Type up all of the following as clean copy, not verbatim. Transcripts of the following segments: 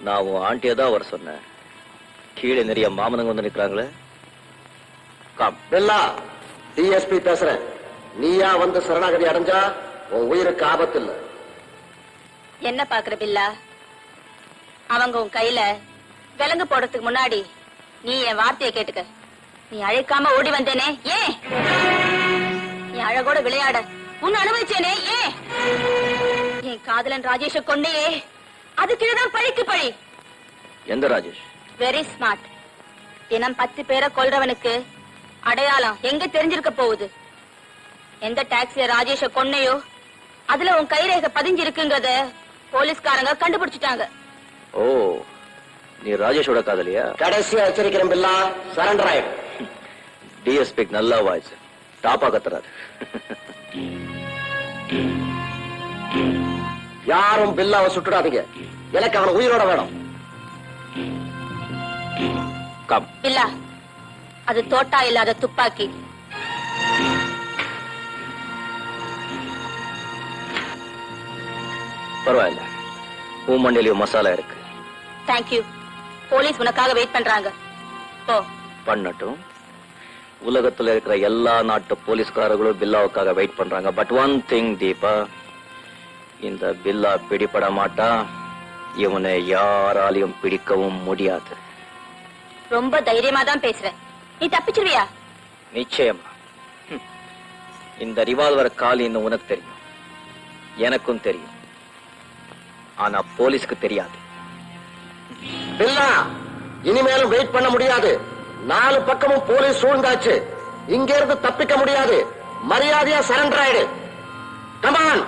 நான் உன் ஆண்டியை தான் வர சொன்னேன். கீழே நிறைய மாமனங்க வந்து நிக்கிறாங்களே. கம். பில்லா, டிஎஸ்பி பேசுறேன். நீயா வந்து சரணாகதி அடைஞ்சா உன் உயிருக்கு ஆபத்து இல்ல. என்ன பாக்குற பில்லா? அவங்க உன் கையில விலங்கு போடுறதுக்கு முன்னாடி நீ என் வார்த்தையை கேட்டுக்க. நீ அழைக்காம ஓடி வந்தேனே ஏன்? நீ அழகோட விளையாட உன்னை அனுபவிச்சேனே ஏன்? என் காதலன் ராஜேஷ கொன்னையே, அதுக்குதான் பழிக்கு பழி. எந்த ராஜேஷ்? Very smart. தினம் 10 பேரை கொல்றவனுக்கு அடையாளம் எங்க தெரிஞ்சிருக்க போகுது? எந்த டாக்ஸில ராஜேஷ கொன்னையோ அதுல உன் கைரேகை பதிஞ்சிருக்குங்கறத போலீஸ்காரங்க கண்டுபிடிச்சிட்டாங்க. ஓ, நீ ராஜேஷோட காதலியா? கடைசியா எச்சரிக்கிறேன் பில்லா, சரண்டர் ஆயிடு. டிஎஸ்பிக்கு நல்லா வாய்ஸ், டாப்பா கத்துறாரு. யாரும் பில்லாவை சுட்டுடாதீங்க. எனக்கு அவன் உயிரோட வேணும். கம். பில்லா, அது தோட்டா இல்லாத துப்பாக்கி. பரவாயில்ல, உன் மண்ணிலையும் மசாலா இருக்கு. தேங்க்யூ. போலீஸ் உனக்காக வெயிட் பண்றாங்க. ஓ, பண்ணட்டும். உலகத்துல இருக்கிற எல்லா நாட்டு போலீஸ்காரர்களும் பில்லாவுக்காக வெயிட் பண்றாங்க. பட் ஒன் திங் தீபா, இந்த பில்லா பிடிபட மாட்டா. இவனை யாராலையும் பிடிக்கவும் முடியாது. ரொம்ப தைரியமா தான் பேசுற. நீ தப்பிச்சிருவியா? நிச்சயமா. இந்த ரிவால்வர் காலின்னு உனக்கு தெரியும், எனக்கும் தெரியும். ஆனா போலீஸ்க்கு தெரியாது. பில்லா, இனிமேலும் வெயிட் பண்ண முடியாது. 4 பக்கமும் போலீஸ் சூழ்ந்தாச்சு. இங்க இருந்து தப்பிக்க முடியாது. மரியாதையா சரண்டர் ஆயிடு. கமான்.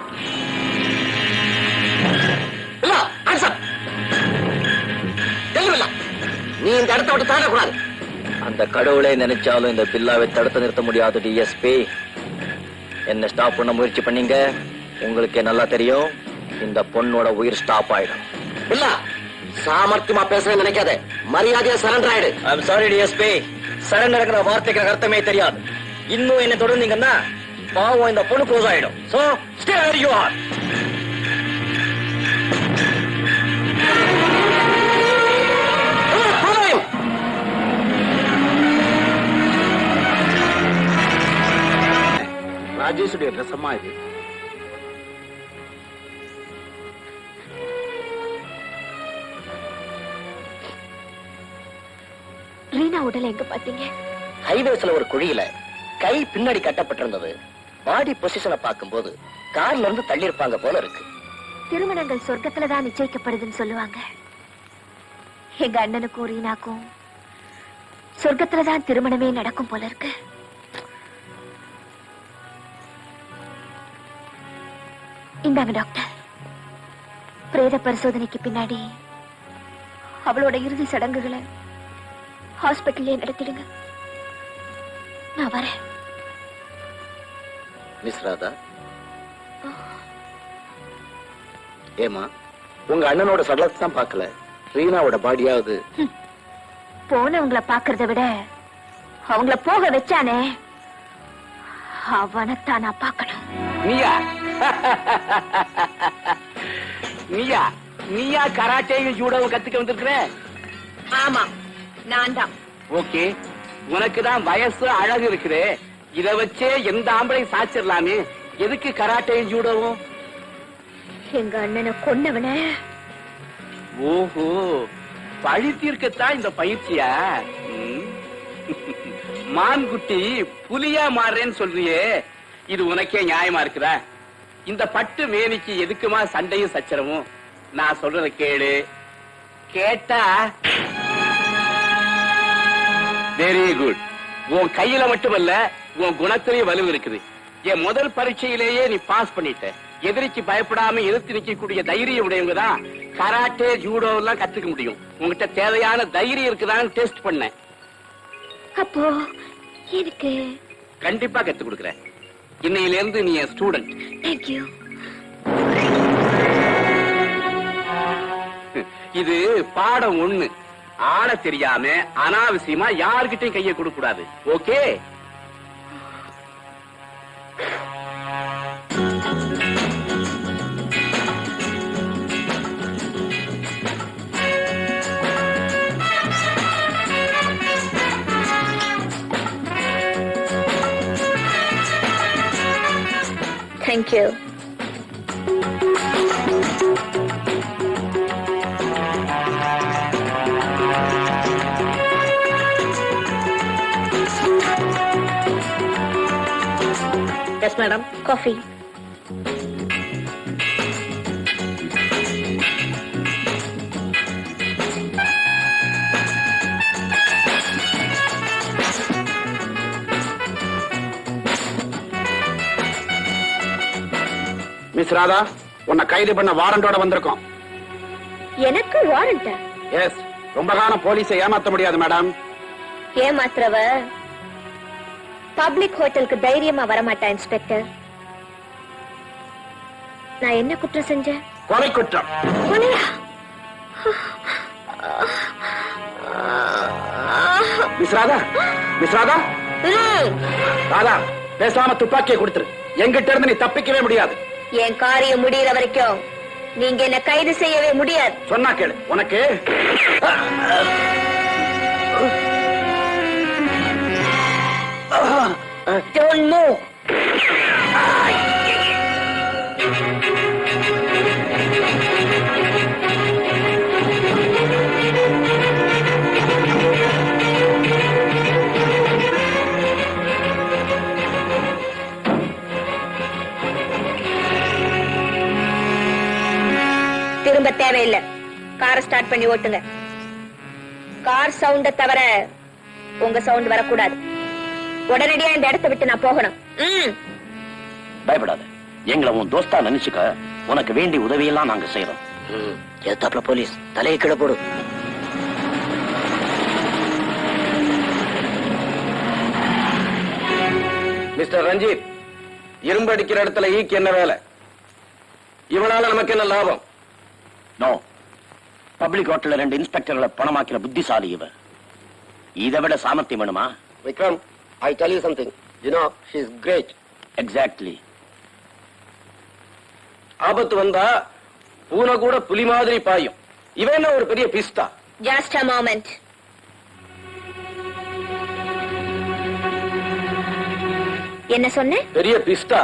பில்லா, ஆன்சர். பில்லா, நீ இந்த இடத்தை விட்டு தாண்டக்கூடாது. அந்த கடவுளை நினைச்சாலும் இந்த பில்லாவை தடுத்து நிறுத்த முடியாது. டிஎஸ்பி, என்ன ஸ்டாப் பண்ண முயற்சி பண்ணீங்க, உங்களுக்கே நல்லா தெரியும் இந்த பொண்ணோட உயிர் ஸ்டாப் ஆயிடும். பில்லா, சாமர்த்தியமா பேசுறேன்னு நினைக்காத. மரியாதையா சரண்டர் ஆயிடு. ஐம் சாரி டிஎஸ்பி, சரண்டர்ங்கிற வார்த்தைக்கு அர்த்தமே தெரியாது. இன்னும் என்ன தொடர்ந்தீங்கன்னா பாவம் இந்த பொண்ணு க்ளோஸ் ஆயிடும். So stay where you are. ராஜேஷுடைய ரசமா இது. ரீனா உடலை எங்க பாத்தீங்க? ஹைவேஸ்ல ஒரு குழியில கை பின்னாடி கட்டப்பட்டிருந்தது. பாடி பொசிஷனை பார்க்கும்போது கார்ல இருந்து தள்ளி இருப்பாங்க போல இருக்கு. திருமணங்கள் சொர்க்கத்துலதான் நிச்சயிக்கப்படுதுன்னு சொல்லுவாங்க. எங்க அண்ணனுக்கும் ரீனாக்கும் சொர்க்கத்துலதான் திருமணமே நடக்கும் போல இருக்கு. இந்தாங்க டாக்டர், பிரேத பரிசோதனைக்கு பின்னாடி அவளோட இறுதி சடங்குகளை ஹாஸ்பிட்டல்லே நடத்திடுங்க. நான் வரேன். மிஸ் ராதா, ஏமா உங்க அண்ணனோட சடலத்தை தான் பார்க்கல, ரீனாவோட பாடியாவது? போனவங்களை பாக்குறத விட அவங்கள போக வச்சானே, அவனைத்தான் நான் பார்க்கணும். நீயா நீயா நீயா கராட்டேயும் ஜூடோவும் கத்துக்க வந்திருக்கிற? ஆமா, நான் தான். ஓகே, உனக்கு தான் வயசு அழகு இருக்குது. இத வச்சே எந்த ஆம்பளையும் சாச்சிடலாமே. எதுக்கு கராட்டேயும் ஜூடோவும்? எங்க அண்ணனை கொன்னவன. ஓஹோ, பழி தீர்க்கத்தான் இந்த பயிற்சியா? மான்குட்டி புலியா மாறுறேன்னு சொல்றியே, இது உனக்கே நியாயமா இருக்குதா? இந்த பட்டு மேனிக்கு எதுக்குமா சண்டையும் சச்சரவும்? நான் சொல்றத கேளு. கேட்டா வெரி குட். உன் கையில மட்டுமல்ல, உன் குணத்திலேயே வலு இருக்குது. என் முதல் பரீட்சையிலேயே நீ பாஸ் பண்ணிட்ட. எதிரிக்கு பயப்படாம எதிர்த்து நிக்கக்கூடிய தைரியம் உடையவங்க தான் கராட்டே ஜூடோ எல்லாம் கத்துக்க முடியும். உங்ககிட்ட தேவையான தைரியம் இருக்குதான்னு டெஸ்ட் பண்ணேன். அப்போ எனக்கு கண்டிப்பா கத்து கொடுக்கறேன். இன்னையில இருந்து நீ என் ஸ்டூடெண்ட். தேங்க்யூ. இது பாடம் 1. ஆட தெரியாம அனாவசியமா யாருகிட்டையும் கையை கொடுக்க கூடாது. Okay? Thank you. Yes madam. Coffee. Miss Radha, உன்னை கைது பண்ண வாரண்டோட வந்திருக்கோம். எனக்கு வாரண்டா? எஸ், ரொம்ப காலம் போலீஸை ஏமாத்த முடியாது மேடம். ஏமாத்துறவ பப்ளிக் ஹோட்டலுக்கு தைரியமா வரமாட்டா இன்ஸ்பெக்டர். நான் என்ன குற்றம் செஞ்சேன்? கொலை குற்றம். கொலையா? மிஸ் ராதா, மிஸ் ராதா, ராதா, பேசாம துப்பாக்கியை கொடுத்துரு. எங்கிட்ட இருந்து நீ தப்பிக்கவே முடியாது. என் காரியம் முடியிற வரைக்கும் நீங்க என்ன கைது செய்யவே முடியாது. சொன்னா கேளு. உனக்கு Don't move. திரும்ப தேவையில்லை. காரை ஸ்டார்ட் பண்ணி ஓட்டுங்க. கார் சவுண்ட தவிர உங்க சவுண்ட் வரக்கூடாது. உடனடியா இந்த இடத்தை விட்டு நான் போகணும். பயப்படாத, எங்களை உன் தோஸ்தா நினைச்சுக்க. உனக்கு வேண்டிய உதவியெல்லாம் நாங்க செய்யறோம். எத்தாப்ல போலீஸ், தலையை கீழே போடு. மிஸ்டர் ரஞ்சித், இரும்பு அடிக்கிற இடத்துல ஈக்கு என்ன வேலை? இவனால நமக்கு என்ன லாபம்? நோ, பப்ளிக் ஹோட்டல்ல 2 இன்ஸ்பெக்டர்களை பணமாக்கிற புத்திசாலி இவ. இதை விட சாமர்த்தியம் வேணுமா? Vikram, I tell you something. You know, she's great. Exactly. ஆபத்து வந்தா பூனை கூட புலி மாதிரி பாயும். இவன் என்ன ஒரு பெரிய பிஸ்தா? Just a moment. என்ன சொன்ன? பெரிய பிஸ்தா.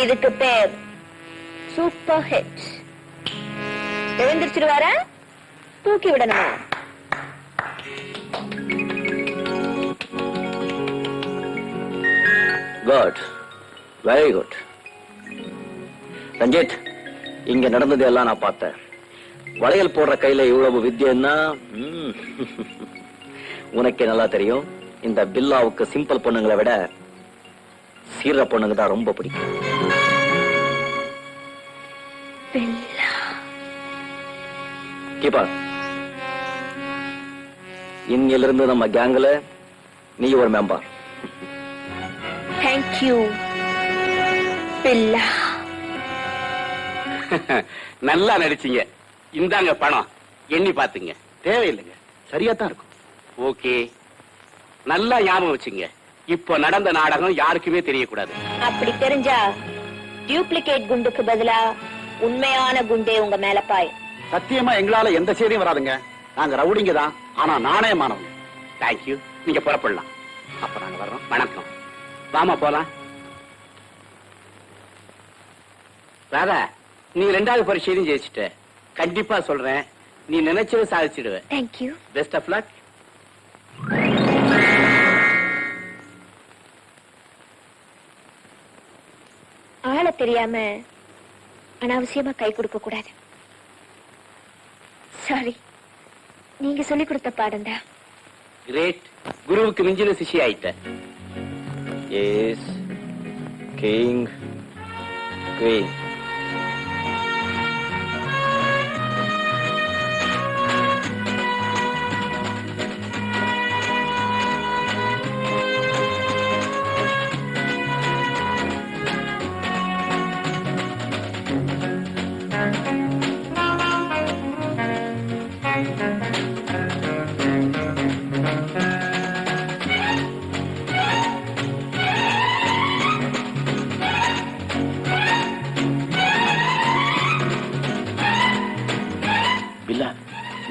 இதுக்கு பேர் சூப்பர் ஹிட். எழுந்திருச்சிருவாரா? தூக்கி விடணுமா? Good, very good. ரஞ்சித், இங்க நடந்தது எல்லாம் நான் பார்த்தேன். வளையல் போடுற கையில இவ்வளவு வித்தியன்னா உனக்கே நல்லா தெரியும். இந்த பில்லாவுக்கு சிம்பிள் பொண்ணுங்களை விட சீர பொண்ணுங்க தான் ரொம்ப பிடிக்கும். கீப்பா, இன்னிலிருந்து நம்ம கேங்ல நீ ஒரு மெம்பர். தேங்க்யூ பில்லா. நல்லா நடிச்சீங்க. இந்தாங்க பணம், எண்ணி பாத்துங்க. தேவையில்லைங்க, சரியா தான் இருக்கும். ஓகே, நல்லா ஞாபகம் வச்சுங்க. இப்போ நடந்த நாடகம் யாருக்குமே தெரியக்கூடாது. அப்படி தெரிஞ்சா டியூப்ளிகேட் குண்டுக்கு பதிலா உண்மையான குண்டே உங்க மேல பாய். சத்தியமா எங்களால எந்த செய்தியும் வராதுங்க. நாங்க ரவுடிங்க தான், ஆனா நாணயமானவங்க. தேங்க்யூ, நீங்க புறப்படலாம். அப்ப நாங்க வர்றோம். வணக்கம். வாமா போலாம். ராதா, நீ 2வது பரீட்சையிலும் ஜெயிச்சிட்ட. கண்டிப்பா சொல்றேன், நீ நினைச்சதை சாதிச்சிடுவ. தேங்க்யூ. Best of luck. ஆள தெரியாம அனாவசியமா கை கொடுக்க கூடாது. சாரி, நீங்க சொல்லி கொடுத்த பாடம்டா. கிரேட், குருவுக்கு மிஞ்சின சிஷ்ய ஆயிட்ட. Yes king queen.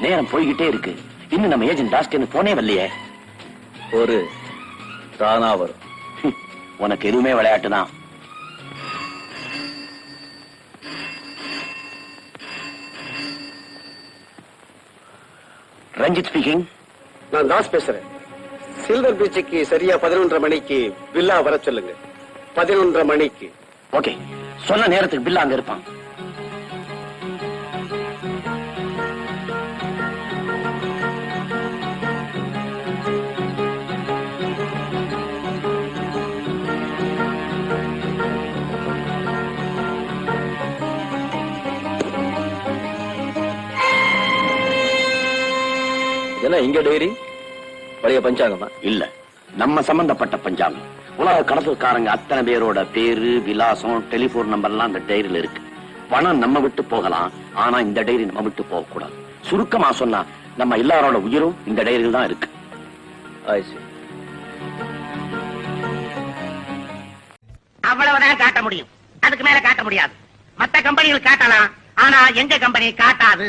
நேரம் போய்கிட்டே இருக்கு. இன்னும் நம்ம ஏஜென்ட் டாஸ்க்கு போனே வரலையே. ஒரு தானா வரும். உனக்கு எதுவுமே விளையாட்டு தான். ரஞ்சித் ஸ்பீக்கிங். நான் தாஸ் பேசுறேன். சில்வர் பீச்சுக்கு சரியா 11:30 மணிக்கு பில்லா வர சொல்லுங்க. 11:30 மணிக்கு. ஓகே, சொன்ன நேரத்துக்கு பில்லா அங்க இருப்பான். என்ன இங்க டைரி? பழைய பஞ்சாங்கமா? இல்ல, நம்ம சம்பந்தப்பட்ட பஞ்சாங்கம். உலக கடத்தல்காரங்க அத்தனை பேரோட பேரு, விலாசம், டெலிபோன் நம்பர் எல்லாம் அந்த டைரியில இருக்கு. பணம் நம்ம விட்டு போகலாம், ஆனா இந்த டைரி நம்ம விட்டு போக கூடாது. சுருக்கமா சொன்னா நம்ம எல்லாரோட உயிரும் இந்த டைரியில் தான் இருக்கு. I see. அவ்வளவுதான் காட்ட முடியும். அதுக்கு மேல காட்ட முடியாது. மத்த கம்பெனிகள் காட்டலாம், ஆனா எங்க கம்பெனி காட்டாது.